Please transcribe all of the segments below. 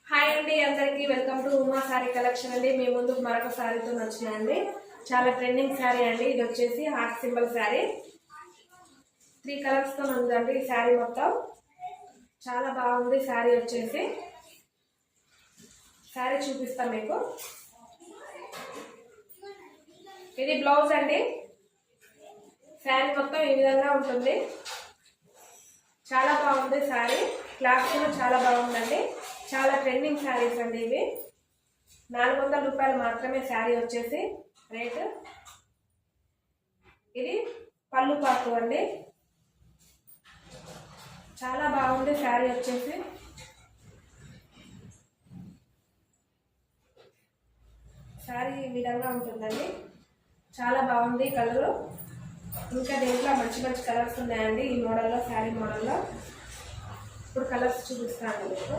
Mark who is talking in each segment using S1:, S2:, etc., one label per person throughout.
S1: Hi అండి, అందరికీ welcome to Uma sorry collection అండి. మీ ముందు మరొక సారీతో వచ్చినాయండి. చాలా ట్రెండింగ్ శారీ అండి. ఇది వచ్చేసి హార్ట్ సింబల్ శారీ, 3 కలర్స్ తో ఉందండి. ఈ శారీ మొత్తం చాలా బాగుంది. శారీ వచ్చేసి శారీ చూపిస్తాం మీకు. ఇది బ్లౌజ్ అండి. శారీ మొత్తం ఈ విధంగా ఉంటుంది. చాలా బాగుంది శారీ. క్లాత్ కూడా చాలా బాగుందండి. చాలా ట్రెండింగ్ శారీస్ అండి ఇవి. 400 రూపాయలు మాత్రమే శారీ వచ్చేసి రేటు. ఇది పళ్ళు పాటు అండి. చాలా బాగుంది శారీ వచ్చేసి. శారీ ఈ విధంగా ఉంటుందండి. చాలా బాగుంది కలరు. ఇంకా దీంట్లో మంచి మంచి కలర్స్ ఉన్నాయండి ఈ మోడల్లో, శారీ మోడల్లో. ఇప్పుడు కలర్స్ చూపిస్తాను మీకు.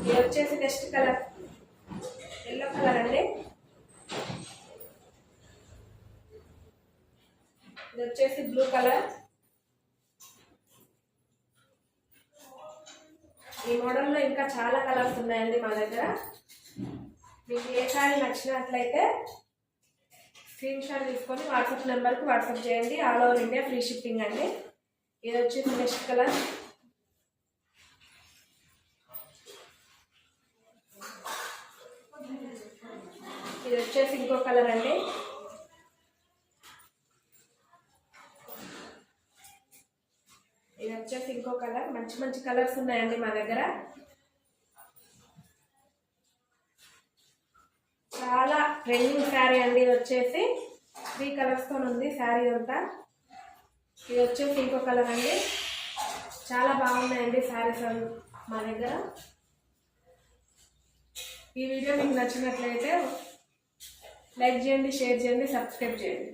S1: ఇది వచ్చేసి నెక్స్ట్ కలర్ ఎల్లో కలర్ అండి. ఇది వచ్చేసి బ్లూ కలర్. ఈ మోడల్లో ఇంకా చాలా కలర్స్ ఉన్నాయండి మా దగ్గర. మీకు ఏ సారీ నచ్చినట్లయితే స్క్రీన్ షాట్ తీసుకొని వాట్సాప్ నెంబర్కి వాట్సాప్ చేయండి. All over India free shipping అండి. ఇది వచ్చేసి నెక్స్ట్ కలర్. ఇది వచ్చేసి ఇంకో కలర్ అండి. ఇది వచ్చేసి ఇంకో కలర్. మంచి మంచి కలర్స్ ఉన్నాయండి మా దగ్గర. చాలా ట్రెండింగ్ శారీ అండి. ఇది వచ్చేసి 3 కలర్స్తో ఉంది శారీ అంతా. ఇది వచ్చేసి ఇంకో కలర్ అండి. చాలా బాగున్నాయండి శారీస్ మా దగ్గర. ఈ వీడియో మీకు నచ్చినట్లయితే లైక్ చేయండి, షేర్ చేయండి, సబ్స్క్రైబ్ చేయండి.